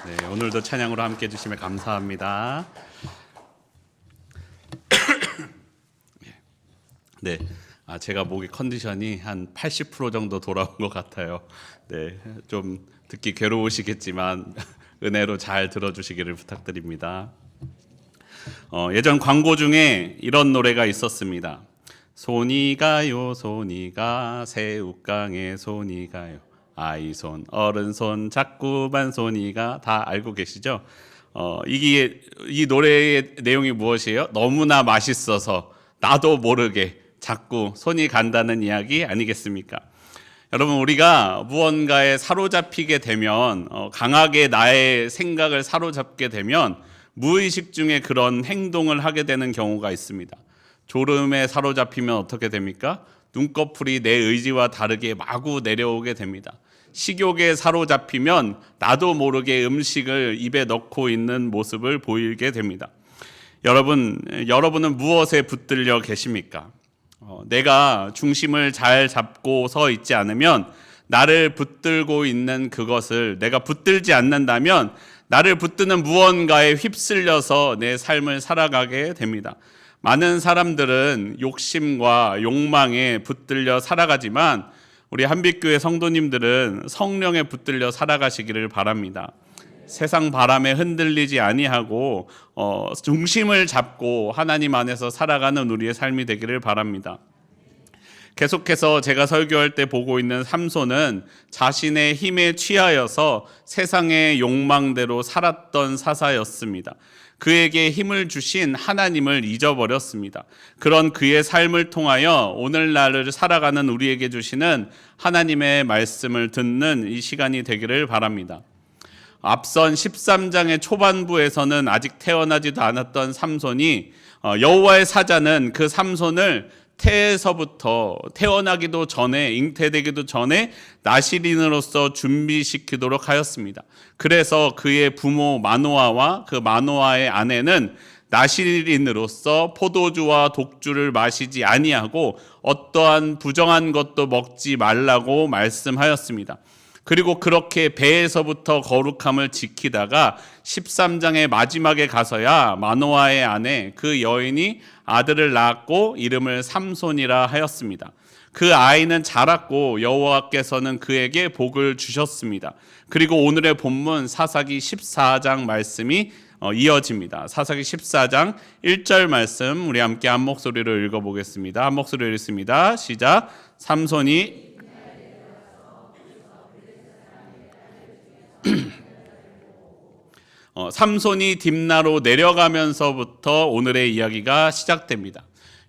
네, 오늘도 찬양으로 함께 해주시면 감사합니다. 네, 제가 목의 컨디션이 한 80% 정도 돌아온 것 같아요. 네, 좀 듣기 괴로우시겠지만 은혜로 잘 들어주시기를 부탁드립니다. 예전 광고 중에 이런 노래가 있었습니다. 손이 가요, 손이 가, 새우깡에 손이 가요. 아이 손, 어른 손, 자꾸만 손이 가. 다 알고 계시죠? 이 노래의 내용이 무엇이에요? 너무나 맛있어서 나도 모르게 자꾸 손이 간다는 이야기 아니겠습니까? 여러분, 우리가 무언가에 사로잡히게 되면, 강하게 나의 생각을 사로잡게 되면 무의식 중에 그런 행동을 하게 되는 경우가 있습니다. 졸음에 사로잡히면 어떻게 됩니까? 눈꺼풀이 내 의지와 다르게 마구 내려오게 됩니다. 식욕에 사로잡히면 나도 모르게 음식을 입에 넣고 있는 모습을 보이게 됩니다. 여러분은 무엇에 붙들려 계십니까? 내가 중심을 잘 잡고 서 있지 않으면 나를 붙들고 있는 그것을 내가 붙들지 않는다면 나를 붙드는 무언가에 휩쓸려서 내 삶을 살아가게 됩니다. 많은 사람들은 욕심과 욕망에 붙들려 살아가지만 우리 한빛교회 성도님들은 성령에 붙들려 살아가시기를 바랍니다. 세상 바람에 흔들리지 아니하고 중심을 잡고 하나님 안에서 살아가는 우리의 삶이 되기를 바랍니다. 계속해서 제가 설교할 때 보고 있는 삼손은 자신의 힘에 취하여서 세상의 욕망대로 살았던 사사였습니다. 그에게 힘을 주신 하나님을 잊어버렸습니다. 그런 그의 삶을 통하여 오늘날을 살아가는 우리에게 주시는 하나님의 말씀을 듣는 이 시간이 되기를 바랍니다. 앞선 13장의 초반부에서는 아직 태어나지도 않았던 삼손이 여호와의 사자는 그 삼손을 태에서부터 태어나기도 전에, 잉태되기도 전에 나실인으로서 준비시키도록 하였습니다. 그래서 그의 부모 마노아와 그 마노아의 아내는 나실인으로서 포도주와 독주를 마시지 아니하고 어떠한 부정한 것도 먹지 말라고 말씀하였습니다. 그리고 그렇게 배에서부터 거룩함을 지키다가 13장의 마지막에 가서야 마노아의 아내 그 여인이 아들을 낳았고 이름을 삼손이라 하였습니다. 그 아이는 자랐고 여호와께서는 그에게 복을 주셨습니다. 그리고 오늘의 본문 사사기 14장 말씀이 이어집니다. 사사기 14장 1절 말씀 우리 함께 한 목소리로 읽어보겠습니다. 한 목소리로 읽습니다. 시작. 삼손이 삼손이 딥나로 내려가면서부터 오늘의 이야기가 시작됩니다.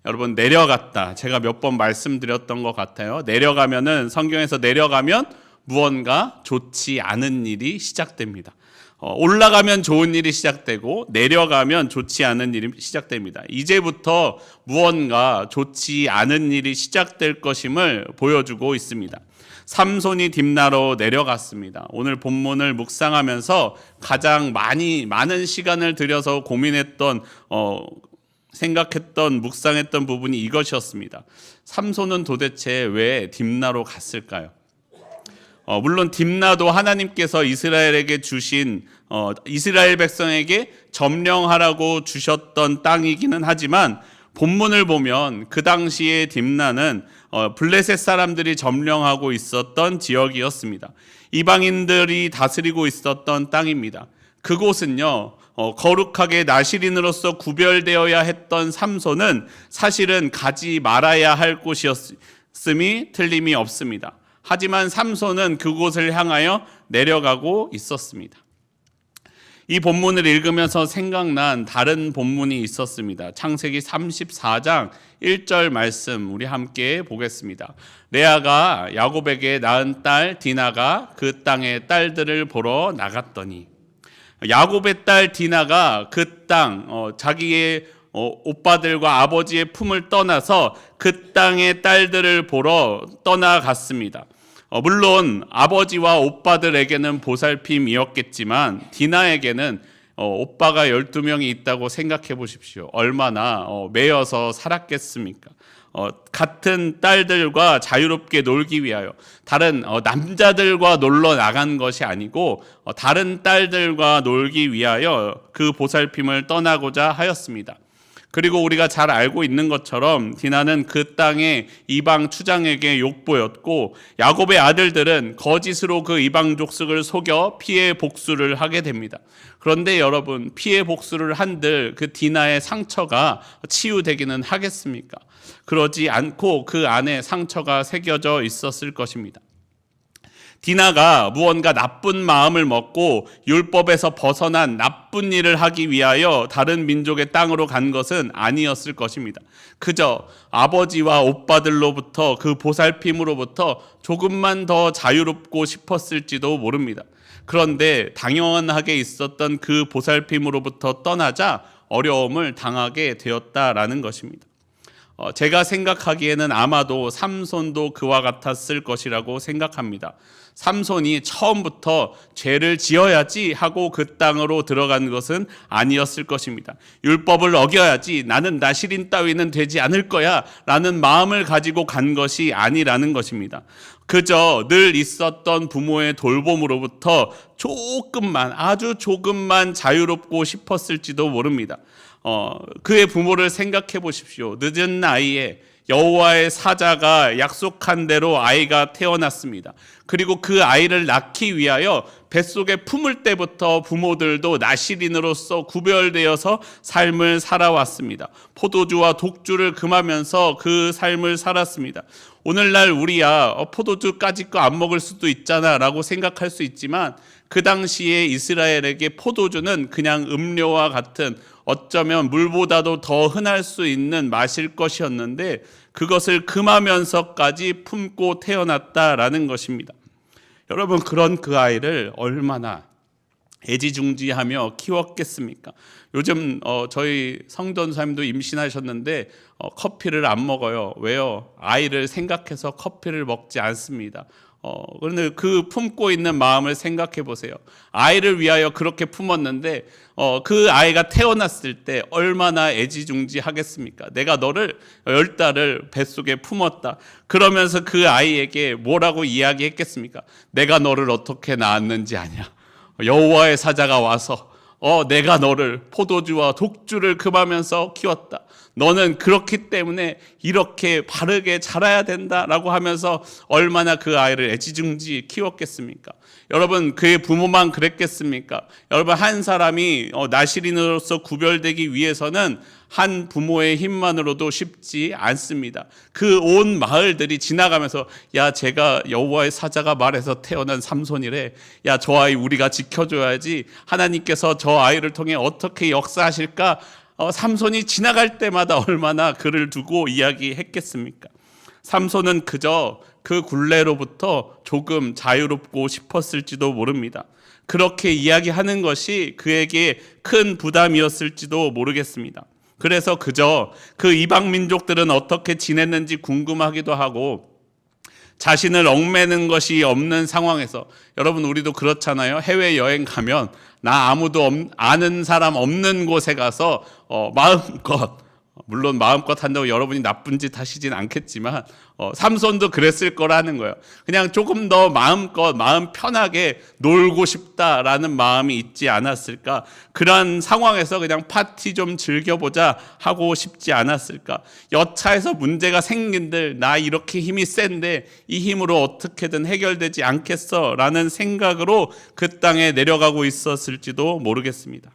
여러분, 내려갔다. 제가 몇 번 말씀드렸던 것 같아요. 내려가면은 성경에서 내려가면 무언가 좋지 않은 일이 시작됩니다. 올라가면 좋은 일이 시작되고 내려가면 좋지 않은 일이 시작됩니다. 이제부터 무언가 좋지 않은 일이 시작될 것임을 보여주고 있습니다. 삼손이 딥나로 내려갔습니다. 오늘 본문을 묵상하면서 가장 많은 시간을 들여서 고민했던 생각했던 묵상했던 부분이 이것이었습니다. 삼손은 도대체 왜 딥나로 갔을까요? 물론 딥나도 하나님께서 이스라엘에게 주신 이스라엘 백성에게 점령하라고 주셨던 땅이기는 하지만 본문을 보면 그 당시에 딥나는 블레셋 사람들이 점령하고 있었던 지역이었습니다. 이방인들이 다스리고 있었던 땅입니다. 그곳은요, 거룩하게 나실인으로서 구별되어야 했던 삼손은 사실은 가지 말아야 할 곳이었음이 틀림이 없습니다. 하지만 삼손은 그곳을 향하여 내려가고 있었습니다. 이 본문을 읽으면서 생각난 다른 본문이 있었습니다. 창세기 34장 1절 말씀 우리 함께 보겠습니다. 레아가 야곱에게 낳은 딸 디나가 그 땅의 딸들을 보러 나갔더니, 야곱의 딸 디나가 그 땅, 자기의 오빠들과 아버지의 품을 떠나서 그 땅의 딸들을 보러 떠나갔습니다. 물론 아버지와 오빠들에게는 보살핌이었겠지만 디나에게는 오빠가 12명이 있다고 생각해 보십시오. 얼마나 매여서 살았겠습니까? 같은 딸들과 자유롭게 놀기 위하여 다른 남자들과 놀러 나간 것이 아니고 다른 딸들과 놀기 위하여 그 보살핌을 떠나고자 하였습니다. 그리고 우리가 잘 알고 있는 것처럼 디나는 그 땅의 이방 추장에게 욕보였고 야곱의 아들들은 거짓으로 그 이방 족속을 속여 피해 복수를 하게 됩니다. 그런데 여러분, 피해 복수를 한들 그 디나의 상처가 치유되기는 하겠습니까? 그러지 않고 그 안에 상처가 새겨져 있었을 것입니다. 디나가 무언가 나쁜 마음을 먹고 율법에서 벗어난 나쁜 일을 하기 위하여 다른 민족의 땅으로 간 것은 아니었을 것입니다. 그저 아버지와 오빠들로부터 그 보살핌으로부터 조금만 더 자유롭고 싶었을지도 모릅니다. 그런데 당연하게 있었던 그 보살핌으로부터 떠나자 어려움을 당하게 되었다라는 것입니다. 제가 생각하기에는 아마도 삼손도 그와 같았을 것이라고 생각합니다. 삼손이 처음부터 죄를 지어야지 하고 그 땅으로 들어간 것은 아니었을 것입니다. 율법을 어겨야지, 나는 나실인 따위는 되지 않을 거야 라는 마음을 가지고 간 것이 아니라는 것입니다. 그저 늘 있었던 부모의 돌봄으로부터 조금만, 아주 조금만 자유롭고 싶었을지도 모릅니다. 그의 부모를 생각해 보십시오. 늦은 나이에 여호와의 사자가 약속한 대로 아이가 태어났습니다. 그리고 그 아이를 낳기 위하여 뱃속에 품을 때부터 부모들도 나실인으로서 구별되어서 삶을 살아왔습니다. 포도주와 독주를 금하면서 그 삶을 살았습니다. 오늘날 우리야 포도주까지 거 안 먹을 수도 있잖아 라고 생각할 수 있지만 그 당시에 이스라엘에게 포도주는 그냥 음료와 같은, 어쩌면 물보다도 더 흔할 수 있는 마실 것이었는데 그것을 금하면서까지 품고 태어났다라는 것입니다. 여러분, 그런 그 아이를 얼마나 애지중지하며 키웠겠습니까? 요즘 저희 성전사님도 임신하셨는데 커피를 안 먹어요. 왜요? 아이를 생각해서 커피를 먹지 않습니다. 그런데 그 품고 있는 마음을 생각해 보세요. 아이를 위하여 그렇게 품었는데 그 아이가 태어났을 때 얼마나 애지중지하겠습니까? 내가 너를 10달을 뱃속에 품었다. 그러면서 그 아이에게 뭐라고 이야기했겠습니까? 내가 너를 어떻게 낳았는지 아냐. 여호와의 사자가 와서 내가 너를 포도주와 독주를 금하면서 키웠다. 너는 그렇기 때문에 이렇게 바르게 자라야 된다라고 하면서 얼마나 그 아이를 애지중지 키웠겠습니까? 여러분, 그의 부모만 그랬겠습니까? 여러분, 한 사람이 나실인으로서 구별되기 위해서는 한 부모의 힘만으로도 쉽지 않습니다. 그 온 마을들이 지나가면서 야, 제가 여호와의 사자가 말해서 태어난 삼손이래. 야, 저 아이 우리가 지켜줘야지. 하나님께서 저 아이를 통해 어떻게 역사하실까? 삼손이 지나갈 때마다 얼마나 그를 두고 이야기했겠습니까? 삼손은 그저 그 굴레로부터 조금 자유롭고 싶었을지도 모릅니다. 그렇게 이야기하는 것이 그에게 큰 부담이었을지도 모르겠습니다. 그래서 그저 그 이방 민족들은 어떻게 지냈는지 궁금하기도 하고 자신을 얽매는 것이 없는 상황에서, 여러분 우리도 그렇잖아요. 해외여행 가면 나 아무도 아는 사람 없는 곳에 가서 마음껏, 물론 마음껏 한다고 여러분이 나쁜 짓 하시진 않겠지만 삼손도 그랬을 거라는 거예요. 그냥 조금 더 마음껏 마음 편하게 놀고 싶다라는 마음이 있지 않았을까? 그런 상황에서 그냥 파티 좀 즐겨보자 하고 싶지 않았을까? 여차에서 문제가 생긴들 나 이렇게 힘이 센데 이 힘으로 어떻게든 해결되지 않겠어 라는 생각으로 그 땅에 내려가고 있었을지도 모르겠습니다.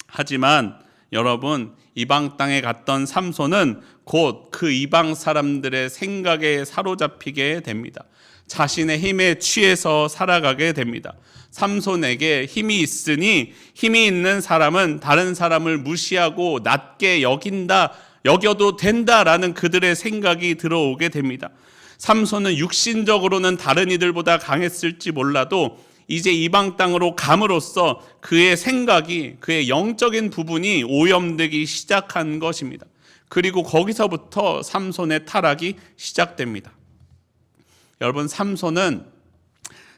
하지만 여러분, 이방 땅에 갔던 삼손은 곧 그 이방 사람들의 생각에 사로잡히게 됩니다. 자신의 힘에 취해서 살아가게 됩니다. 삼손에게 힘이 있으니 힘이 있는 사람은 다른 사람을 무시하고 낮게 여겨도 된다라는 그들의 생각이 들어오게 됩니다. 삼손은 육신적으로는 다른 이들보다 강했을지 몰라도 이제 이방 땅으로 감으로써 그의 생각이, 그의 영적인 부분이 오염되기 시작한 것입니다. 그리고 거기서부터 삼손의 타락이 시작됩니다. 여러분, 삼손은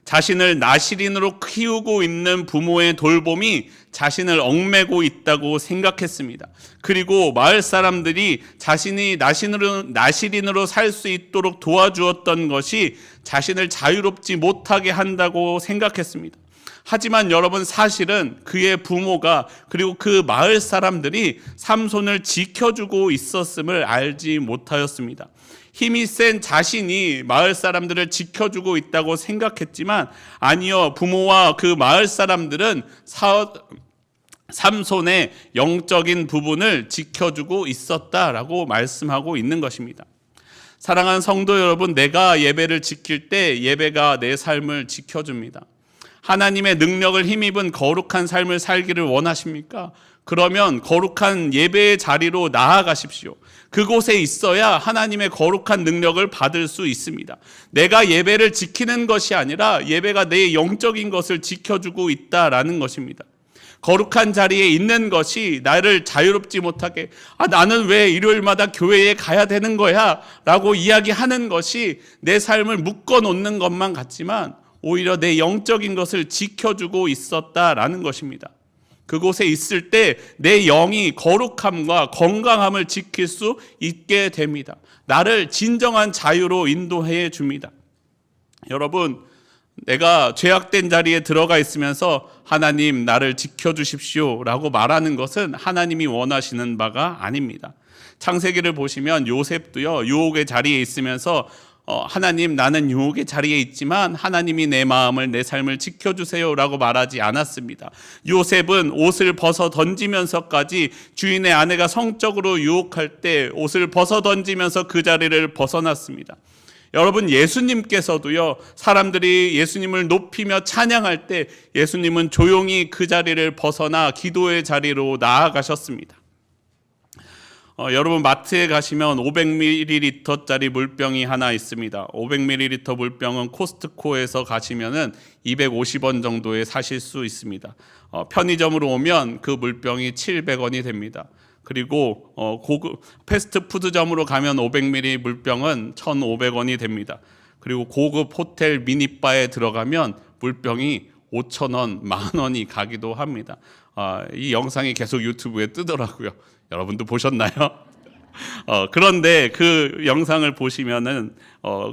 자신을 나시린으로 키우고 있는 부모의 돌봄이 자신을 얽매고 있다고 생각했습니다. 그리고 마을 사람들이 자신이 나시린으로 살 수 있도록 도와주었던 것이 자신을 자유롭지 못하게 한다고 생각했습니다. 하지만 여러분, 사실은 그의 부모가 그리고 그 마을 사람들이 삼손을 지켜주고 있었음을 알지 못하였습니다. 힘이 센 자신이 마을 사람들을 지켜주고 있다고 생각했지만 아니요, 부모와 그 마을 사람들은 삼손의 영적인 부분을 지켜주고 있었다라고 말씀하고 있는 것입니다. 사랑하는 성도 여러분, 내가 예배를 지킬 때 예배가 내 삶을 지켜줍니다. 하나님의 능력을 힘입은 거룩한 삶을 살기를 원하십니까? 그러면 거룩한 예배의 자리로 나아가십시오. 그곳에 있어야 하나님의 거룩한 능력을 받을 수 있습니다. 내가 예배를 지키는 것이 아니라 예배가 내 영적인 것을 지켜주고 있다라는 것입니다. 거룩한 자리에 있는 것이 나를 자유롭지 못하게, 나는 왜 일요일마다 교회에 가야 되는 거야? 라고 이야기하는 것이 내 삶을 묶어놓는 것만 같지만 오히려 내 영적인 것을 지켜주고 있었다라는 것입니다. 그곳에 있을 때 내 영이 거룩함과 건강함을 지킬 수 있게 됩니다. 나를 진정한 자유로 인도해 줍니다. 여러분, 내가 죄악된 자리에 들어가 있으면서 하나님 나를 지켜주십시오 라고 말하는 것은 하나님이 원하시는 바가 아닙니다. 창세기를 보시면 요셉도요, 유혹의 자리에 있으면서 하나님, 나는 유혹의 자리에 있지만 하나님이 내 마음을, 내 삶을 지켜주세요 라고 말하지 않았습니다. 요셉은 옷을 벗어 던지면서까지 주인의 아내가 성적으로 유혹할 때 옷을 벗어 던지면서 그 자리를 벗어났습니다. 여러분, 예수님께서도요, 사람들이 예수님을 높이며 찬양할 때 예수님은 조용히 그 자리를 벗어나 기도의 자리로 나아가셨습니다. 여러분, 마트에 가시면 500ml짜리 물병이 하나 있습니다. 500ml 물병은 코스트코에서 가시면은 250원 정도에 사실 수 있습니다. 편의점으로 오면 그 물병이 700원이 됩니다. 그리고 고급 패스트푸드점으로 가면 500ml 물병은 1,500원이 됩니다. 그리고 고급 호텔 미니바에 들어가면 물병이 5,000원, 10,000원이 가기도 합니다. 이 영상이 계속 유튜브에 뜨더라고요. 여러분도 보셨나요? 그런데 그 영상을 보시면은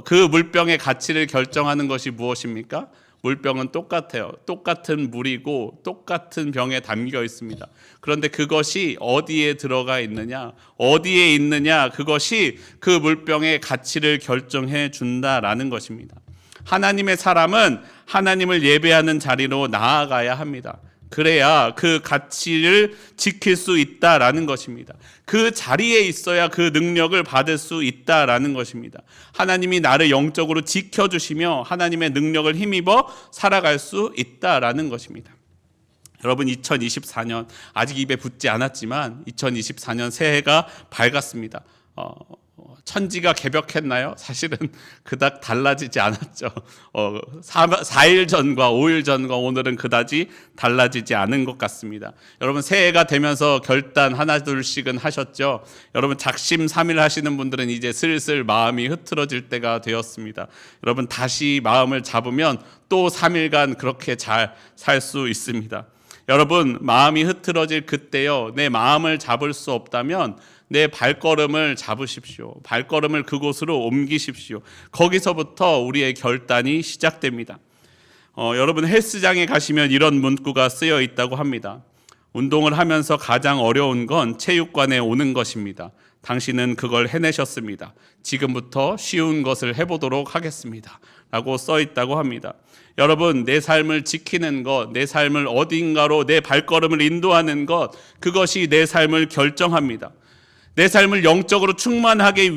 그 물병의 가치를 결정하는 것이 무엇입니까? 물병은 똑같아요. 똑같은 물이고 똑같은 병에 담겨 있습니다. 그런데 그것이 어디에 들어가 있느냐, 어디에 있느냐, 그것이 그 물병의 가치를 결정해 준다라는 것입니다. 하나님의 사람은 하나님을 예배하는 자리로 나아가야 합니다. 그래야 그 가치를 지킬 수 있다라는 것입니다. 그 자리에 있어야 그 능력을 받을 수 있다라는 것입니다. 하나님이 나를 영적으로 지켜주시며 하나님의 능력을 힘입어 살아갈 수 있다라는 것입니다. 여러분, 2024년 아직 입에 붙지 않았지만 2024년 새해가 밝았습니다. 천지가 개벽했나요? 사실은 그닥 달라지지 않았죠. 4일 전과 5일 전과 오늘은 그다지 달라지지 않은 것 같습니다. 여러분, 새해가 되면서 결단 하나 둘씩은 하셨죠? 여러분, 작심 3일 하시는 분들은 이제 슬슬 마음이 흐트러질 때가 되었습니다. 여러분, 다시 마음을 잡으면 또 3일간 그렇게 잘 살 수 있습니다. 여러분, 마음이 흐트러질 그때요, 내 마음을 잡을 수 없다면 내 발걸음을 잡으십시오. 발걸음을 그곳으로 옮기십시오. 거기서부터 우리의 결단이 시작됩니다. 여러분, 헬스장에 가시면 이런 문구가 쓰여 있다고 합니다. 운동을 하면서 가장 어려운 건 체육관에 오는 것입니다. 당신은 그걸 해내셨습니다. 지금부터 쉬운 것을 해보도록 하겠습니다. 라고 써 있다고 합니다. 여러분, 내 삶을 지키는 것, 내 삶을 어딘가로 내 발걸음을 인도하는 것, 그것이 내 삶을 결정합니다. 내 삶을 영적으로 충만하게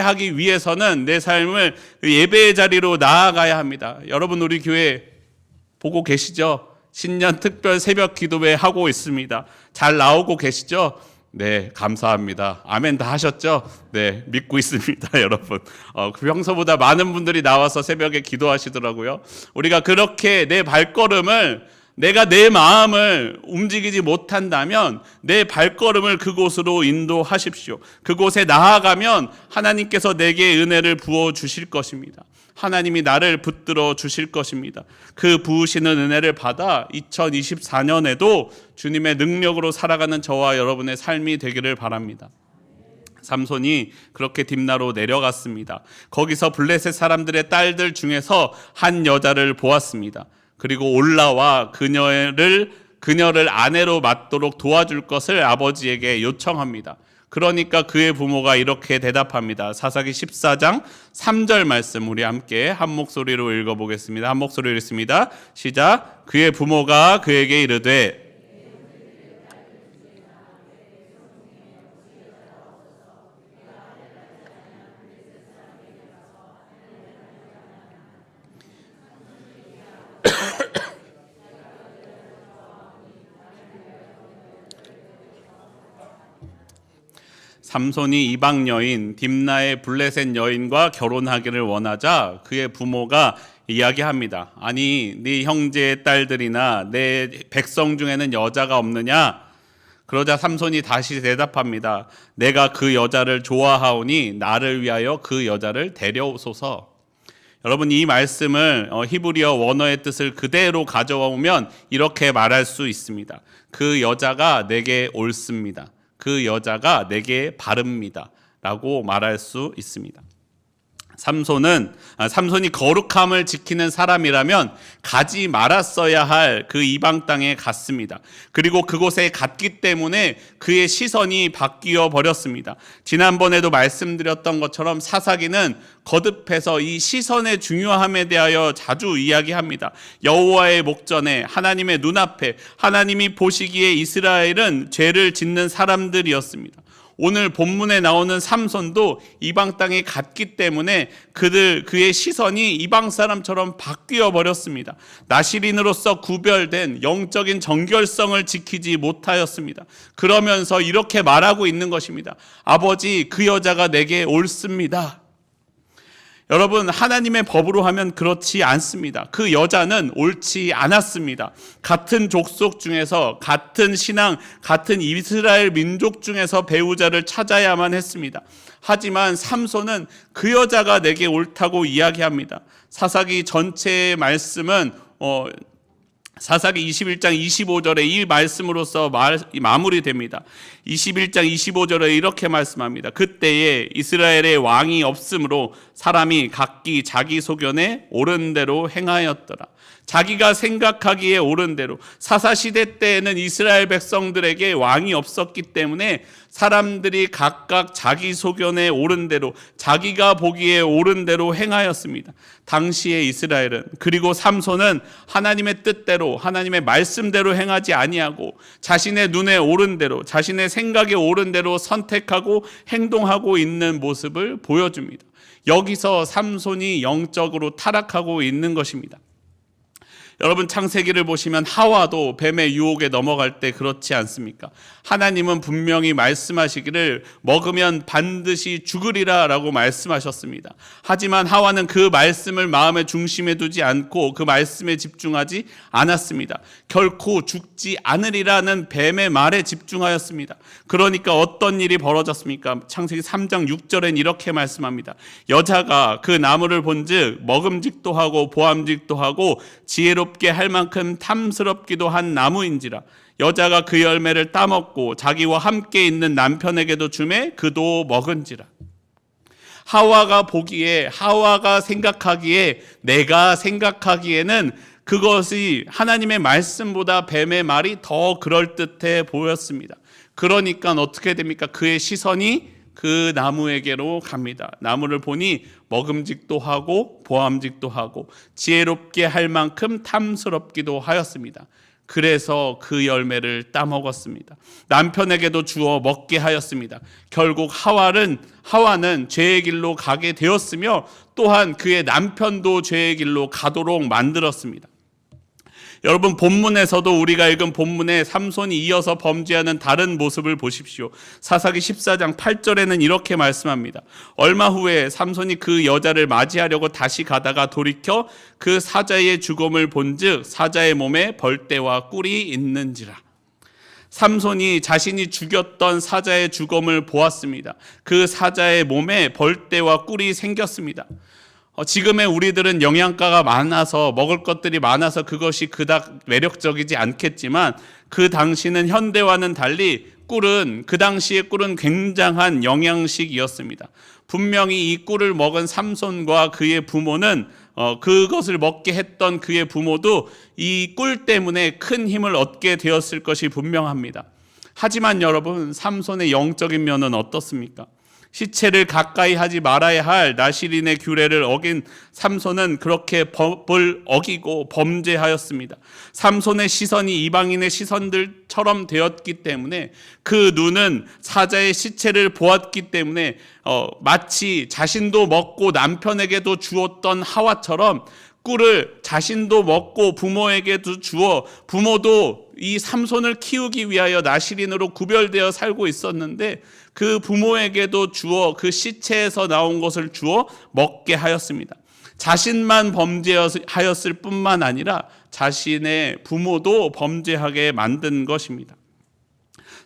하기 위해서는 내 삶을 예배의 자리로 나아가야 합니다. 여러분, 우리 교회 보고 계시죠? 신년 특별 새벽 기도회 하고 있습니다. 잘 나오고 계시죠? 네, 감사합니다. 아멘 다 하셨죠? 네, 믿고 있습니다, 여러분. 평소보다 많은 분들이 나와서 새벽에 기도하시더라고요. 우리가 그렇게 내 발걸음을 내가 내 마음을 움직이지 못한다면 내 발걸음을 그곳으로 인도하십시오. 그곳에 나아가면 하나님께서 내게 은혜를 부어 주실 것입니다. 하나님이 나를 붙들어 주실 것입니다. 그 부으시는 은혜를 받아 2024년에도 주님의 능력으로 살아가는 저와 여러분의 삶이 되기를 바랍니다. 삼손이 그렇게 딥나로 내려갔습니다. 거기서 블레셋 사람들의 딸들 중에서 한 여자를 보았습니다. 그리고 올라와 그녀를 아내로 맡도록 도와줄 것을 아버지에게 요청합니다. 그러니까 그의 부모가 이렇게 대답합니다. 사사기 14장 3절 말씀 우리 함께 한 목소리로 읽어보겠습니다. 한 목소리로 읽습니다. 시작. 그의 부모가 그에게 이르되 삼손이 이방 여인 딥나의 블레셋 여인과 결혼하기를 원하자 그의 부모가 이야기합니다. 아니 네 형제의 딸들이나 내 백성 중에는 여자가 없느냐? 그러자 삼손이 다시 대답합니다. 내가 그 여자를 좋아하오니 나를 위하여 그 여자를 데려오소서. 여러분 이 말씀을 히브리어 원어의 뜻을 그대로 가져오면 이렇게 말할 수 있습니다. 그 여자가 내게 옳습니다. 그 여자가 내게 바릅니다 라고 말할 수 있습니다. 삼손이 거룩함을 지키는 사람이라면 가지 말았어야 할 그 이방 땅에 갔습니다. 그리고 그곳에 갔기 때문에 그의 시선이 바뀌어 버렸습니다. 지난번에도 말씀드렸던 것처럼 사사기는 거듭해서 이 시선의 중요함에 대하여 자주 이야기합니다. 여호와의 목전에 하나님의 눈앞에 하나님이 보시기에 이스라엘은 죄를 짓는 사람들이었습니다. 오늘 본문에 나오는 삼손도 이방 땅에 갔기 때문에 그의 시선이 이방 사람처럼 바뀌어 버렸습니다. 나시린으로서 구별된 영적인 정결성을 지키지 못하였습니다. 그러면서 이렇게 말하고 있는 것입니다. 아버지, 그 여자가 내게 옳습니다. 여러분, 하나님의 법으로 하면 그렇지 않습니다. 그 여자는 옳지 않았습니다. 같은 족속 중에서, 같은 신앙, 같은 이스라엘 민족 중에서 배우자를 찾아야만 했습니다. 하지만 삼손은 그 여자가 내게 옳다고 이야기합니다. 사사기 전체의 말씀은 사사기 21장 25절에 이 말씀으로서 마무리됩니다. 21장 25절에 이렇게 말씀합니다. 그때에 이스라엘의 왕이 없으므로 사람이 각기 자기 소견에 옳은 대로 행하였더라. 자기가 생각하기에 옳은 대로, 사사시대 때에는 이스라엘 백성들에게 왕이 없었기 때문에 사람들이 각각 자기 소견에 옳은 대로, 자기가 보기에 옳은 대로 행하였습니다. 당시의 이스라엘은, 그리고 삼손은 하나님의 뜻대로, 하나님의 말씀대로 행하지 아니하고 자신의 눈에 옳은 대로, 자신의 생각에 옳은 대로 선택하고 행동하고 있는 모습을 보여줍니다. 여기서 삼손이 영적으로 타락하고 있는 것입니다. 여러분, 창세기를 보시면 하와도 뱀의 유혹에 넘어갈 때 그렇지 않습니까? 하나님은 분명히 말씀하시기를 먹으면 반드시 죽으리라 라고 말씀하셨습니다. 하지만 하와는 그 말씀을 마음의 중심에 두지 않고 그 말씀에 집중하지 않았습니다. 결코 죽지 않으리라는 뱀의 말에 집중하였습니다. 그러니까 어떤 일이 벌어졌습니까? 창세기 3장 6절엔 이렇게 말씀합니다. 여자가 그 나무를 본즉 먹음직도 하고 보암직도 하고 지혜롭게 할 만큼 탐스럽기도 한 나무인지라. 여자가 그 열매를 따먹고 자기와 함께 있는 남편에게도 주매 그도 먹은지라. 하와가 생각하기에, 내가 생각하기에는 그것이 하나님의 말씀보다 뱀의 말이 더 그럴듯해 보였습니다. 그러니까 어떻게 됩니까? 그의 시선이 그 나무에게로 갑니다. 나무를 보니 먹음직도 하고 보암직도 하고 지혜롭게 할 만큼 탐스럽기도 하였습니다. 그래서 그 열매를 따먹었습니다. 남편에게도 주어 먹게 하였습니다. 결국 하와는 죄의 길로 가게 되었으며 또한 그의 남편도 죄의 길로 가도록 만들었습니다. 여러분, 본문에서도 우리가 읽은 본문에 삼손이 이어서 범죄하는 다른 모습을 보십시오. 사사기 14장 8절에는 이렇게 말씀합니다. 얼마 후에 삼손이 그 여자를 맞이하려고 다시 가다가 돌이켜 그 사자의 죽음을 본즉 사자의 몸에 벌떼와 꿀이 있는지라. 삼손이 자신이 죽였던 사자의 죽음을 보았습니다. 그 사자의 몸에 벌떼와 꿀이 생겼습니다. 지금의 우리들은 영양가가 많아서, 먹을 것들이 많아서 그것이 그닥 매력적이지 않겠지만, 그 당시는 현대와는 달리 그 당시의 꿀은 굉장한 영양식이었습니다. 분명히 이 꿀을 먹은 삼손과 그의 부모는 그것을 먹게 했던 그의 부모도 이 꿀 때문에 큰 힘을 얻게 되었을 것이 분명합니다. 하지만 여러분, 삼손의 영적인 면은 어떻습니까? 시체를 가까이 하지 말아야 할 나실인의 규례를 어긴 삼손은 그렇게 법을 어기고 범죄하였습니다. 삼손의 시선이 이방인의 시선들처럼 되었기 때문에, 그 눈은 사자의 시체를 보았기 때문에 마치 자신도 먹고 남편에게도 주었던 하와처럼 꿀을 자신도 먹고 부모에게도 주어, 부모도 이 삼손을 키우기 위하여 나실인으로 구별되어 살고 있었는데, 그 부모에게도 주어 그 시체에서 나온 것을 주어 먹게 하였습니다. 자신만 범죄하였을 뿐만 아니라 자신의 부모도 범죄하게 만든 것입니다.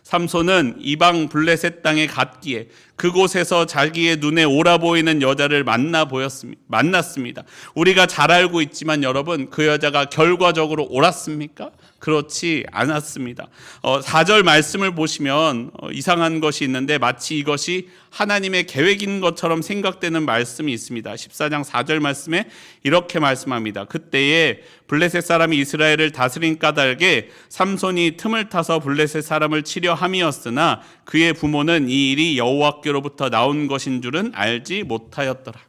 삼손은 이방 블레셋 땅에 갔기에 그곳에서 자기의 눈에 옳아 보이는 여자를 만났습니다. 우리가 잘 알고 있지만 여러분, 그 여자가 결과적으로 옳았습니까? 그렇지 않았습니다. 4절 말씀을 보시면 이상한 것이 있는데 마치 이것이 하나님의 계획인 것처럼 생각되는 말씀이 있습니다. 14장 4절 말씀에 이렇게 말씀합니다. 그때에 블레셋 사람이 이스라엘을 다스린 까닭에 삼손이 틈을 타서 블레셋 사람을 치려 함이었으나 그의 부모는 이 일이 여호와께로부터 나온 것인 줄은 알지 못하였더라.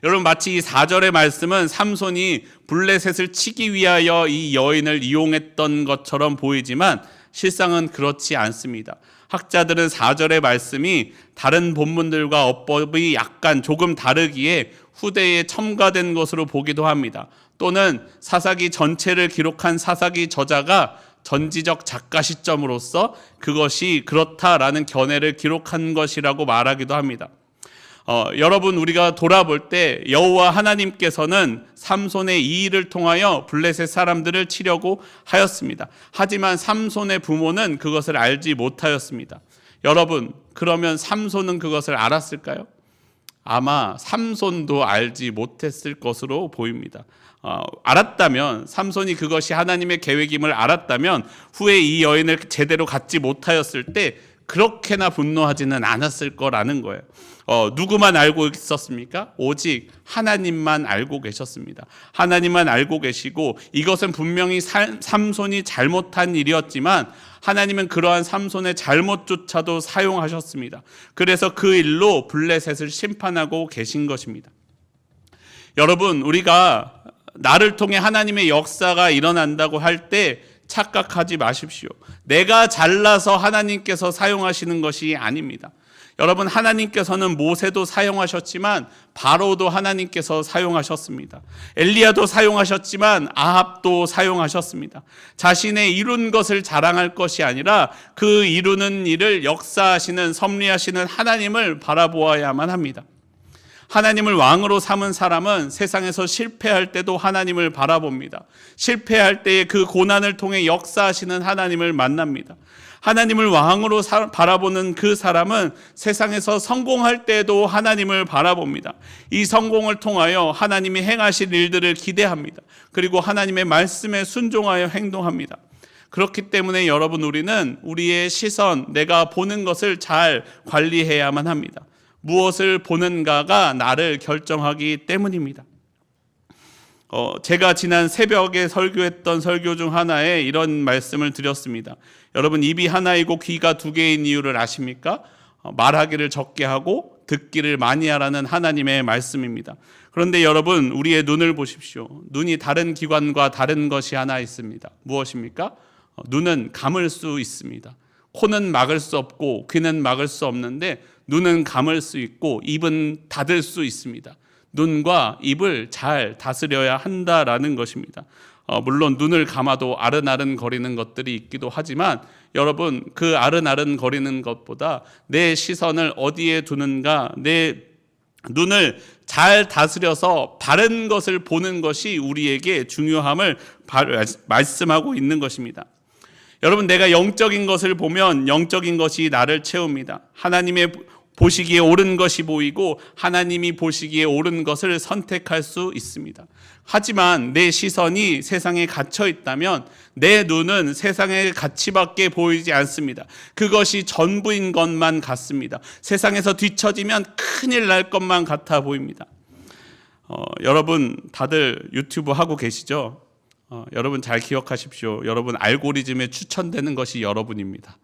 여러분, 마치 이 4절의 말씀은 삼손이 블레셋을 치기 위하여 이 여인을 이용했던 것처럼 보이지만 실상은 그렇지 않습니다. 학자들은 4절의 말씀이 다른 본문들과 어법이 조금 다르기에 후대에 첨가된 것으로 보기도 합니다. 또는 사사기 전체를 기록한 사사기 저자가 전지적 작가 시점으로서 그것이 그렇다라는 견해를 기록한 것이라고 말하기도 합니다. 여러분, 우리가 돌아볼 때 여호와 하나님께서는 삼손의 이 일을 통하여 블레셋 사람들을 치려고 하였습니다. 하지만 삼손의 부모는 그것을 알지 못하였습니다. 여러분, 그러면 삼손은 그것을 알았을까요? 아마 삼손도 알지 못했을 것으로 보입니다. 알았다면, 삼손이 그것이 하나님의 계획임을 알았다면 후에 이 여인을 제대로 갖지 못하였을 때 그렇게나 분노하지는 않았을 거라는 거예요. 누구만 알고 있었습니까? 오직 하나님만 알고 계셨습니다. 하나님만 알고 계시고, 이것은 분명히 삼손이 잘못한 일이었지만 하나님은 그러한 삼손의 잘못조차도 사용하셨습니다. 그래서 그 일로 블레셋을 심판하고 계신 것입니다. 여러분, 우리가 나를 통해 하나님의 역사가 일어난다고 할 때 착각하지 마십시오. 내가 잘나서 하나님께서 사용하시는 것이 아닙니다. 여러분, 하나님께서는 모세도 사용하셨지만 바로도 하나님께서 사용하셨습니다. 엘리야도 사용하셨지만 아합도 사용하셨습니다. 자신의 이룬 것을 자랑할 것이 아니라 그 이루는 일을 역사하시는, 섭리하시는 하나님을 바라보아야만 합니다. 하나님을 왕으로 삼은 사람은 세상에서 실패할 때도 하나님을 바라봅니다. 실패할 때의 그 고난을 통해 역사하시는 하나님을 만납니다. 하나님을 왕으로 바라보는 그 사람은 세상에서 성공할 때도 하나님을 바라봅니다. 이 성공을 통하여 하나님이 행하실 일들을 기대합니다. 그리고 하나님의 말씀에 순종하여 행동합니다. 그렇기 때문에 여러분, 우리는 우리의 시선, 내가 보는 것을 잘 관리해야만 합니다. 무엇을 보는가가 나를 결정하기 때문입니다. 제가 지난 새벽에 설교했던 설교 중 하나에 이런 말씀을 드렸습니다. 여러분, 입이 하나이고 귀가 두 개인 이유를 아십니까? 말하기를 적게 하고 듣기를 많이 하라는 하나님의 말씀입니다. 그런데 여러분, 우리의 눈을 보십시오. 눈이 다른 기관과 다른 것이 하나 있습니다. 무엇입니까? 눈은 감을 수 있습니다. 코는 막을 수 없고 귀는 막을 수 없는데 눈은 감을 수 있고 입은 닫을 수 있습니다. 눈과 입을 잘 다스려야 한다라는 것입니다. 물론 눈을 감아도 아른아른 거리는 것들이 있기도 하지만 여러분, 그 아른아른 거리는 것보다 내 시선을 어디에 두는가, 내 눈을 잘 다스려서 바른 것을 보는 것이 우리에게 중요함을 말씀하고 있는 것입니다. 여러분, 내가 영적인 것을 보면 영적인 것이 나를 채웁니다. 하나님의 보시기에 옳은 것이 보이고 하나님이 보시기에 옳은 것을 선택할 수 있습니다. 하지만 내 시선이 세상에 갇혀 있다면 내 눈은 세상의 가치밖에 보이지 않습니다. 그것이 전부인 것만 같습니다. 세상에서 뒤처지면 큰일 날 것만 같아 보입니다. 여러분 다들 유튜브 하고 계시죠? 여러분 잘 기억하십시오. 여러분 알고리즘에 추천되는 것이 여러분입니다.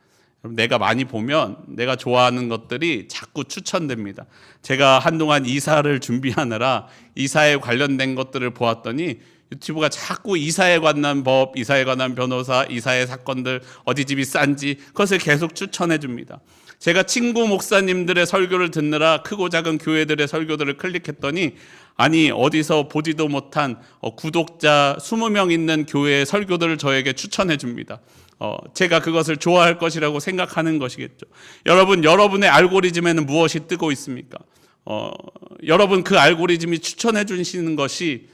내가 많이 보면 내가 좋아하는 것들이 자꾸 추천됩니다. 제가 한동안 이사를 준비하느라 이사에 관련된 것들을 보았더니 유튜브가 자꾸 이사에 관한 법, 이사에 관한 변호사, 이사의 사건들, 어디 집이 싼지 그것을 계속 추천해 줍니다. 제가 친구 목사님들의 설교를 듣느라 크고 작은 교회들의 설교들을 클릭했더니 아니 어디서 보지도 못한 구독자 20명 있는 교회의 설교들을 저에게 추천해 줍니다. 제가 그것을 좋아할 것이라고 생각하는 것이겠죠. 여러분, 여러분의 알고리즘에는 무엇이 뜨고 있습니까? 여러분 그 알고리즘이 추천해 주는 것이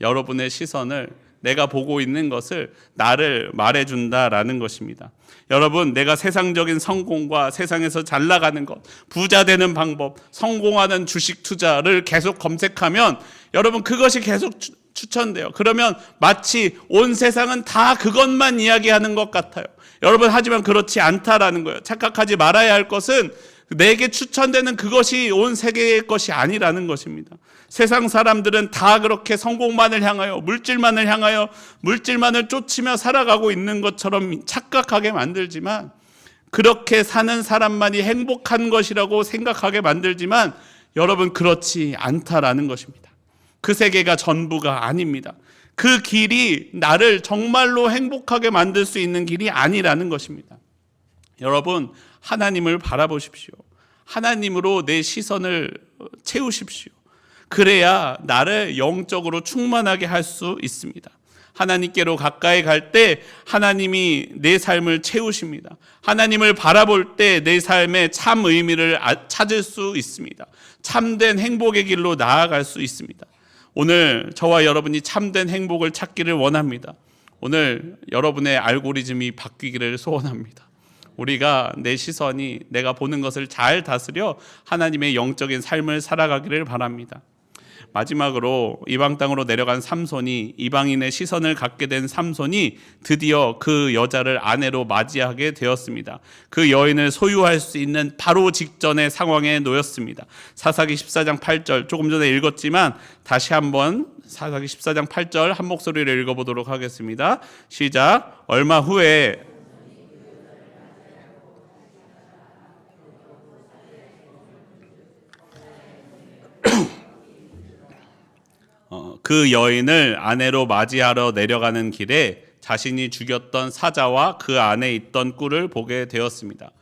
여러분의 시선을, 내가 보고 있는 것을 나를 말해준다라는 것입니다. 여러분, 내가 세상적인 성공과 세상에서 잘 나가는 것, 부자 되는 방법, 성공하는 주식 투자를 계속 검색하면 여러분 그것이 계속 추천돼요. 그러면 마치 온 세상은 다 그것만 이야기하는 것 같아요. 여러분, 하지만 그렇지 않다라는 거예요. 착각하지 말아야 할 것은 내게 추천되는 그것이 온 세계의 것이 아니라는 것입니다. 세상 사람들은 다 그렇게 성공만을 향하여, 물질만을 쫓으며 살아가고 있는 것처럼 착각하게 만들지만, 그렇게 사는 사람만이 행복한 것이라고 생각하게 만들지만 여러분 그렇지 않다라는 것입니다. 그 세계가 전부가 아닙니다. 그 길이 나를 정말로 행복하게 만들 수 있는 길이 아니라는 것입니다. 여러분, 하나님을 바라보십시오. 하나님으로 내 시선을 채우십시오. 그래야 나를 영적으로 충만하게 할 수 있습니다. 하나님께로 가까이 갈 때 하나님이 내 삶을 채우십니다. 하나님을 바라볼 때 내 삶의 참 의미를 찾을 수 있습니다. 참된 행복의 길로 나아갈 수 있습니다. 오늘 저와 여러분이 참된 행복을 찾기를 원합니다. 오늘 여러분의 알고리즘이 바뀌기를 소원합니다. 우리가 내 시선이, 내가 보는 것을 잘 다스려 하나님의 영적인 삶을 살아가기를 바랍니다. 마지막으로 이방 땅으로 내려간 삼손이, 이방인의 시선을 갖게 된 삼손이 드디어 그 여자를 아내로 맞이하게 되었습니다. 그 여인을 소유할 수 있는 바로 직전의 상황에 놓였습니다. 사사기 14장 8절, 조금 전에 읽었지만 다시 한번 사사기 14장 8절 한 목소리를 읽어보도록 하겠습니다. 시작. 얼마 후에 그 여인을 아내로 맞이하러 내려가는 길에 자신이 죽였던 사자와 그 안에 있던 꿀을 보게 되었습니다.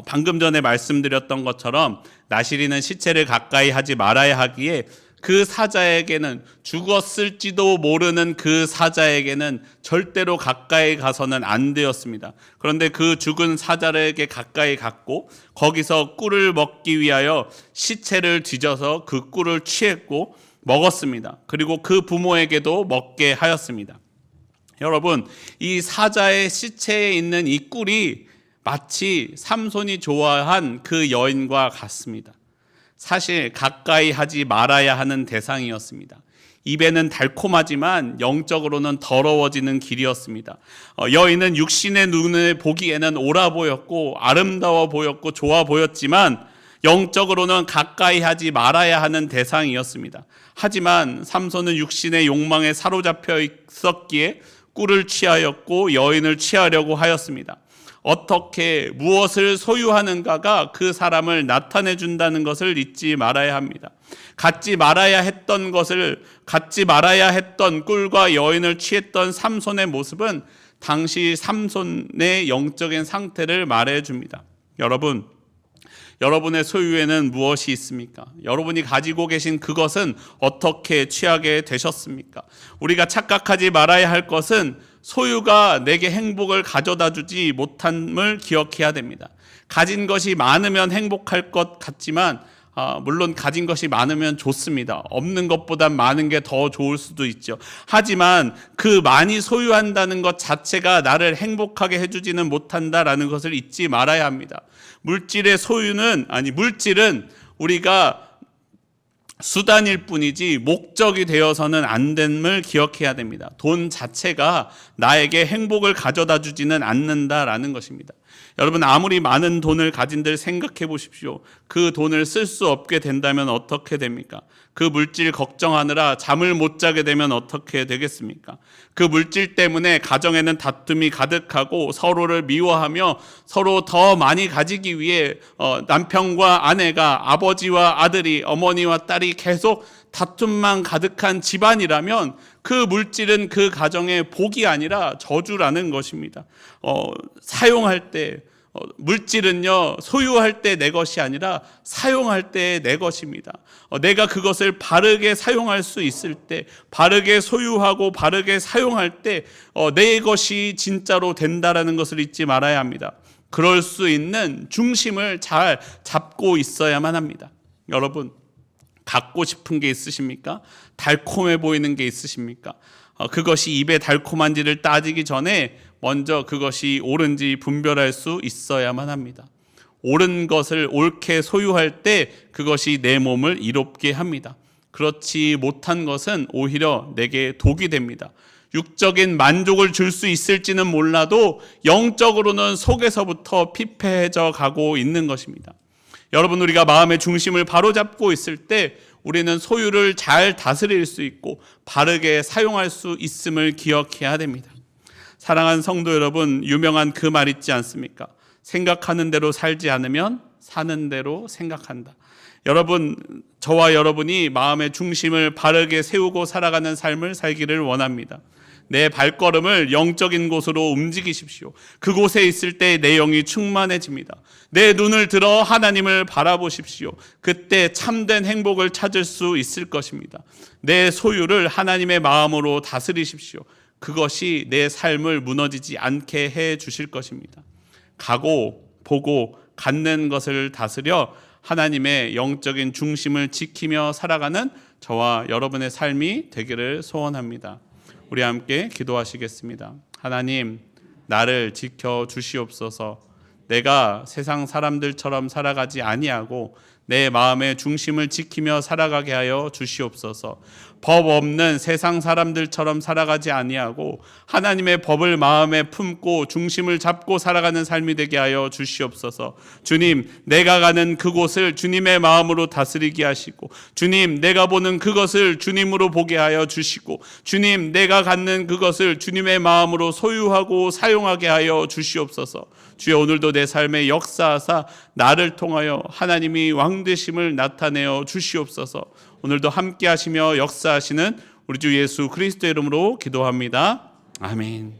방금 전에 말씀드렸던 것처럼 나시리는 시체를 가까이 하지 말아야 하기에 그 사자에게는, 죽었을지도 모르는 그 사자에게는 절대로 가까이 가서는 안 되었습니다. 그런데 그 죽은 사자에게 가까이 갔고 거기서 꿀을 먹기 위하여 시체를 뒤져서 그 꿀을 취했고 먹었습니다. 그리고 그 부모에게도 먹게 하였습니다. 여러분, 이 사자의 시체에 있는 이 꿀이 마치 삼손이 좋아한 그 여인과 같습니다. 사실 가까이 하지 말아야 하는 대상이었습니다. 입에는 달콤하지만 영적으로는 더러워지는 길이었습니다. 여인은 육신의 눈에 보기에는 옳아 보였고 아름다워 보였고 좋아 보였지만 영적으로는 가까이 하지 말아야 하는 대상이었습니다. 하지만 삼손은 육신의 욕망에 사로잡혀 있었기에 꿀을 취하였고 여인을 취하려고 하였습니다. 어떻게 무엇을 소유하는가가 그 사람을 나타내 준다는 것을 잊지 말아야 합니다. 갖지 말아야 했던 꿀과 여인을 취했던 삼손의 모습은 당시 삼손의 영적인 상태를 말해 줍니다. 여러분, 여러분의 소유에는 무엇이 있습니까? 여러분이 가지고 계신 그것은 어떻게 취하게 되셨습니까? 우리가 착각하지 말아야 할 것은 소유가 내게 행복을 가져다 주지 못함을 기억해야 됩니다. 가진 것이 많으면 행복할 것 같지만 물론 가진 것이 많으면 좋습니다. 없는 것보단 많은 게 더 좋을 수도 있죠. 하지만 그 많이 소유한다는 것 자체가 나를 행복하게 해주지는 못한다라는 것을 잊지 말아야 합니다. 물질의 소유는 물질은 우리가 수단일 뿐이지 목적이 되어서는 안 됨을 기억해야 됩니다. 돈 자체가 나에게 행복을 가져다 주지는 않는다라는 것입니다. 여러분, 아무리 많은 돈을 가진들 생각해 보십시오. 그 돈을 쓸 수 없게 된다면 어떻게 됩니까? 그 물질 걱정하느라 잠을 못 자게 되면 어떻게 되겠습니까? 그 물질 때문에 가정에는 다툼이 가득하고 서로를 미워하며 서로 더 많이 가지기 위해 남편과 아내가, 아버지와 아들이, 어머니와 딸이 계속 다툼만 가득한 집안이라면 그 물질은 그 가정의 복이 아니라 저주라는 것입니다. 사용할 때 물질은요, 소유할 때 내 것이 아니라 사용할 때 내 것입니다. 내가 그것을 바르게 사용할 수 있을 때, 바르게 소유하고 바르게 사용할 때 내 것이 진짜로 된다라는 것을 잊지 말아야 합니다. 그럴 수 있는 중심을 잘 잡고 있어야만 합니다. 여러분, 갖고 싶은 게 있으십니까? 달콤해 보이는 게 있으십니까? 그것이 입에 달콤한지를 따지기 전에 먼저 그것이 옳은지 분별할 수 있어야만 합니다. 옳은 것을 옳게 소유할 때 그것이 내 몸을 이롭게 합니다. 그렇지 못한 것은 오히려 내게 독이 됩니다. 육적인 만족을 줄 수 있을지는 몰라도 영적으로는 속에서부터 피폐해져 가고 있는 것입니다. 여러분, 우리가 마음의 중심을 바로잡고 있을 때 우리는 소유를 잘 다스릴 수 있고 바르게 사용할 수 있음을 기억해야 됩니다. 사랑하는 성도 여러분, 유명한 그 말 있지 않습니까? 생각하는 대로 살지 않으면 사는 대로 생각한다. 여러분, 저와 여러분이 마음의 중심을 바르게 세우고 살아가는 삶을 살기를 원합니다. 내 발걸음을 영적인 곳으로 움직이십시오. 그곳에 있을 때 내 영이 충만해집니다. 내 눈을 들어 하나님을 바라보십시오. 그때 참된 행복을 찾을 수 있을 것입니다. 내 소유를 하나님의 마음으로 다스리십시오. 그것이 내 삶을 무너지지 않게 해 주실 것입니다. 가고 보고 갖는 것을 다스려 하나님의 영적인 중심을 지키며 살아가는 저와 여러분의 삶이 되기를 소원합니다. 우리 함께 기도하시겠습니다. 하나님, 나를 지켜 주시옵소서. 내가 세상 사람들처럼 살아가지 아니하고 내 마음의 중심을 지키며 살아가게 하여 주시옵소서. 법 없는 세상 사람들처럼 살아가지 아니하고 하나님의 법을 마음에 품고 중심을 잡고 살아가는 삶이 되게 하여 주시옵소서. 주님, 내가 가는 그곳을 주님의 마음으로 다스리게 하시고, 주님, 내가 보는 그것을 주님으로 보게 하여 주시고, 주님, 내가 갖는 그것을 주님의 마음으로 소유하고 사용하게 하여 주시옵소서. 주여, 오늘도 내 삶에 역사하사 나를 통하여 하나님이 왕되심을 나타내어 주시옵소서. 오늘도 함께 하시며 역사하시는 우리 주 예수 그리스도의 이름으로 기도합니다. 아멘.